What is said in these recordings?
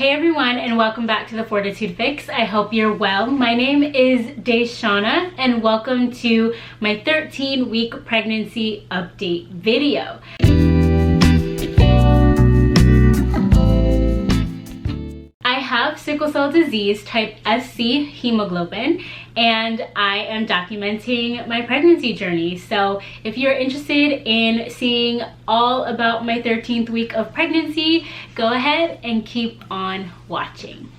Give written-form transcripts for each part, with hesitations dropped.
Hey everyone, and welcome back to the Fortitude Fix. I hope you're well. My name is DaShanna and welcome to my 13-week pregnancy update video. I have sickle cell disease type SC hemoglobin, and I am documenting my pregnancy journey. So if you're interested in seeing all about my 13th week of pregnancy, go ahead and keep on watching.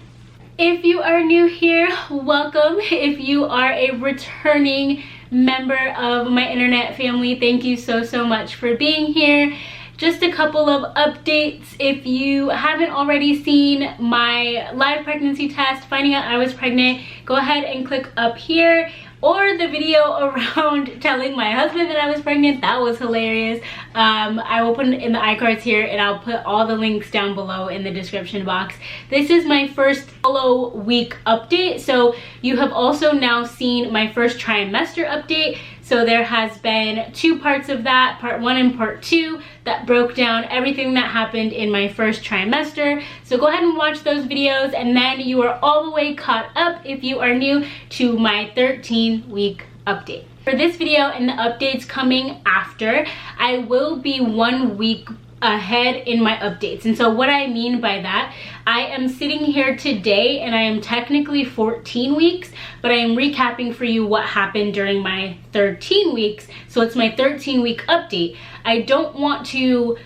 If you are new here, welcome. If you are a returning member of my internet family, thank you so much for being here. Just a couple of updates. If you haven't already seen my live pregnancy test, finding out I was pregnant, go ahead and click up here, or the video around telling my husband that I was pregnant. That was hilarious. I will put it in the iCards here, and I'll put all the links down below in the description box. This is my first solo week update, so you have also now seen my first trimester update. So there has been two parts of that, part 1 and part 2, that broke down everything that happened in my first trimester. So go ahead and watch those videos, and then you are all the way caught up if you are new to my 13-week update. For this video and the updates coming after, I will be 1 week ahead in my updates. And so what I mean by that, I am sitting here today and I am technically 14 weeks, but I am recapping for you what happened during my 13 weeks. So it's my 13-week update. I don't want to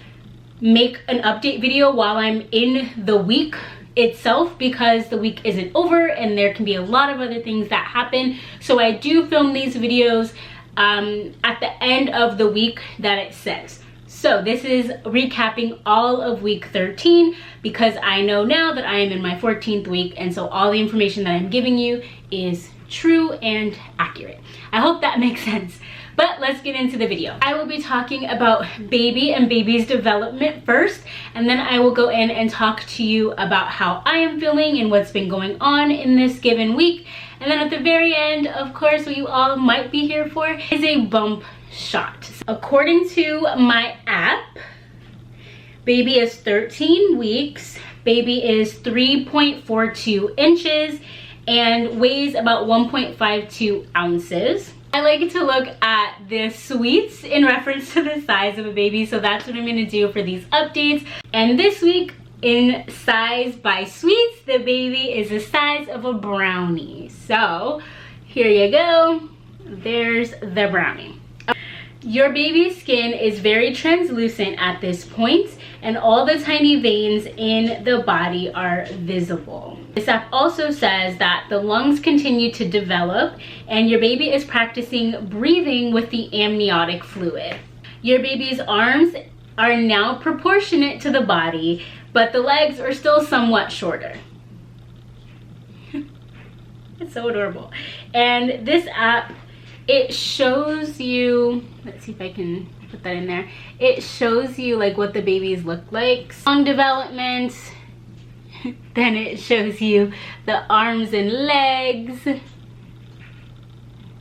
make an update video while I'm in the week itself, because the week isn't over and there can be a lot of other things that happen. So I do film these videos at the end of the week that it says. So this is recapping all of week 13, because I know now that I am in my 14th week, and so all the information that I'm giving you is true and accurate. I hope that makes sense. But let's get into the video. I will be talking about baby and baby's development first, and then I will go in and talk to you about how I am feeling and what's been going on in this given week. And then at the very end, of course, what you all might be here for is a bump shot. According to my app, baby is 13 weeks, baby is 3.42 inches, and weighs about 1.52 ounces. I like to look at the sweets in reference to the size of a baby, so that's what I'm going to do for these updates. And this week, in size by sweets, the baby is the size of a brownie. So here you go, there's the brownie. Your baby's skin is very translucent at this point, and all the tiny veins in the body are visible. This app also says that the lungs continue to develop, and your baby is practicing breathing with the amniotic fluid. Your baby's arms are now proportionate to the body, but the legs are still somewhat shorter. It's so adorable. And this app, it shows you, let's see if I can put that in there. It shows you like what the babies look like. Lung development, then it shows you the arms and legs,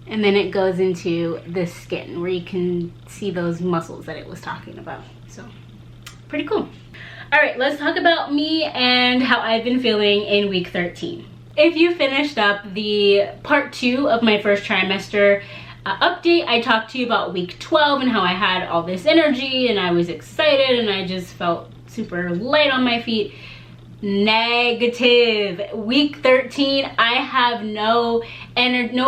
and then it goes into the skin where you can see those muscles that it was talking about. So pretty cool. All right, let's talk about me and how I've been feeling in week 13. If you finished up the part 2 of my first trimester update, I talked to you about week 12 and how I had all this energy and I was excited and I just felt super light on my feet. Negative. Week 13, I have no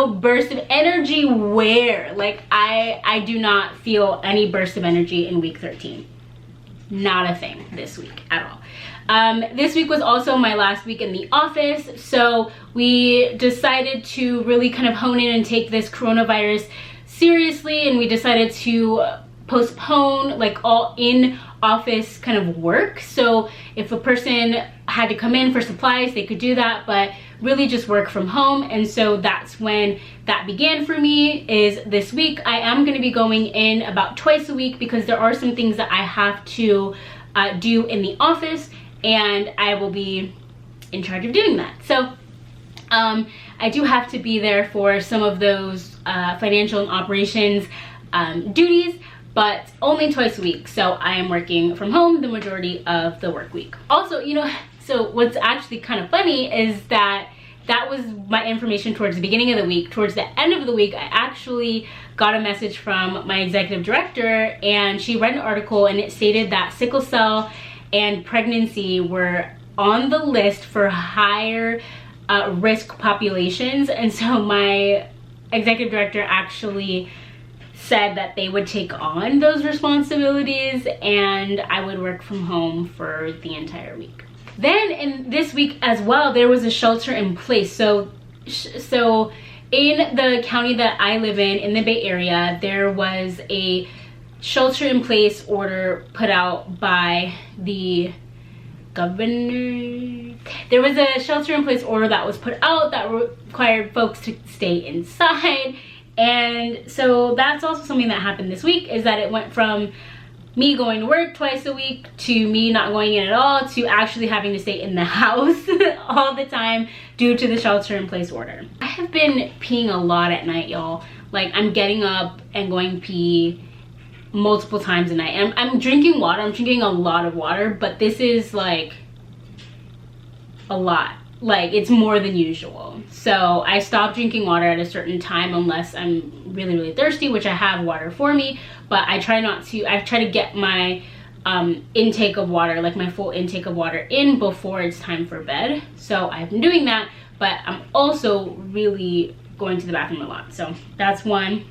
burst of energy. Where? Like I do not feel any burst of energy in week 13. Not a thing this week at all. This week was also my last week in the office, so we decided to really kind of hone in and take this coronavirus seriously, and we decided to postpone like all in-office kind of work. So if a person had to come in for supplies, they could do that, but really just work from home. And so that's when that began for me, is this week. I am going to be going in about twice a week because there are some things that I have to do in the office, and I will be in charge of doing that. So I do have to be there for some of those financial and operations duties, but only twice a week. So I am working from home the majority of the work week. Also, you know, So what's actually kind of funny is that that was my information towards the beginning of the week. Towards the end of the week, I actually got a message from my executive director, and she read an article and it stated that sickle cell and pregnancy were on the list for higher risk populations. And so my executive director actually said that they would take on those responsibilities and I would work from home for the entire week. Then in this week as well, there was a shelter in place. So in the county that I live in the Bay Area, there was a shelter in place order put out by the governor. There was a shelter in place order that was put out that required folks to stay inside. And so that's also something that happened this week, is that it went from me going to work twice a week to me not going in at all to actually having to stay in the house all the time due to the shelter in place order. I have been peeing a lot at night, y'all. Like, I'm getting up and going pee multiple times a night. I'm drinking water. I'm drinking a lot of water, but this is like a lot. Like, it's more than usual. So I stopped drinking water at a certain time unless I'm really thirsty, which I have water for me, but I try to get my intake of water, like my full intake of water in before it's time for bed. So I've been doing that, but I'm also really going to the bathroom a lot. So that's one.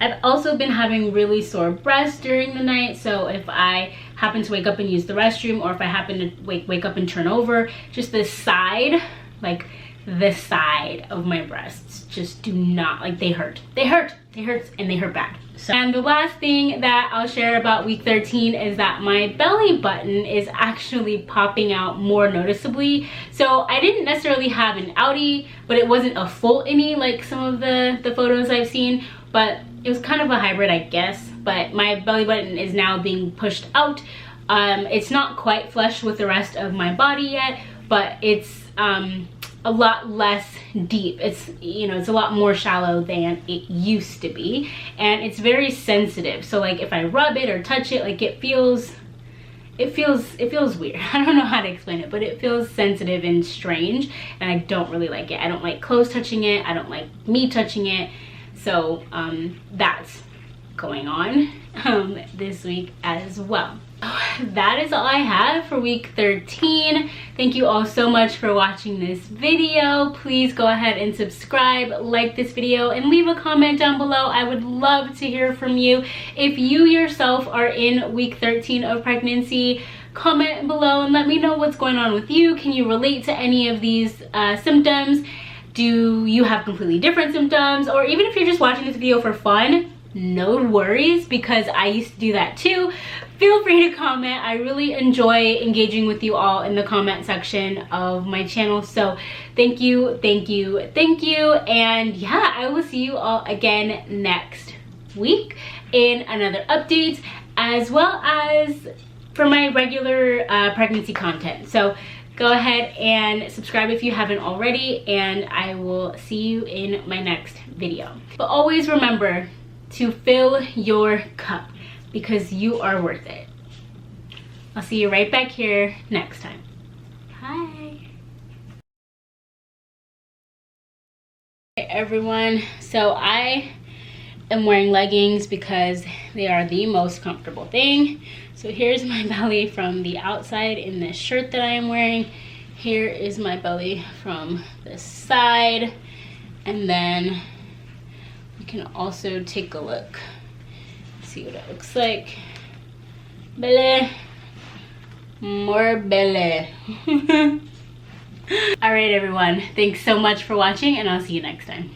I've also been having really sore breasts during the night. So if I happen to wake up and use the restroom, or if I happen to wake up and turn over, just the side, like the side of my breasts just do not, like, they hurt. They hurt, and they hurt bad. So, and the last thing that I'll share about week 13 is that my belly button is actually popping out more noticeably. So I didn't necessarily have an outie, but it wasn't a full innie like some of the photos I've seen, but it was kind of a hybrid, I guess. But my belly button is now being pushed out. It's not quite flush with the rest of my body yet, but it's a lot less deep. It's, you know, it's a lot more shallow than it used to be, and it's very sensitive. So like if I rub it or touch it, like it feels weird. I don't know how to explain it, but it feels sensitive and strange, and I don't really like it. I don't like clothes touching it. I don't like me touching it. So that's going on this week as well. That is all I have for week 13. Thank you all so much for watching this video. Please go ahead and subscribe, like this video, and leave a comment down below. I would love to hear from you. If you yourself are in week 13 of pregnancy, comment below and let me know what's going on with you. Can you relate to any of these symptoms? Do you have completely different symptoms? Or even if you're just watching this video for fun, no worries, because I used to do that too. Feel free to comment. I really enjoy engaging with you all in the comment section of my channel. So thank you. And yeah, I will see you all again next week in another update, as well as for my regular pregnancy content. So go ahead and subscribe if you haven't already, and I will see you in my next video. But always remember to fill your cup, because you are worth it. I'll see you right back here next time. Bye. Hey everyone, so I am wearing leggings because they are the most comfortable thing. So here's my belly from the outside in this shirt that I am wearing. Here is my belly from the side, and then you can also take a look, see what it looks like. Belly, more belly. All right everyone, thanks so much for watching, and I'll see you next time.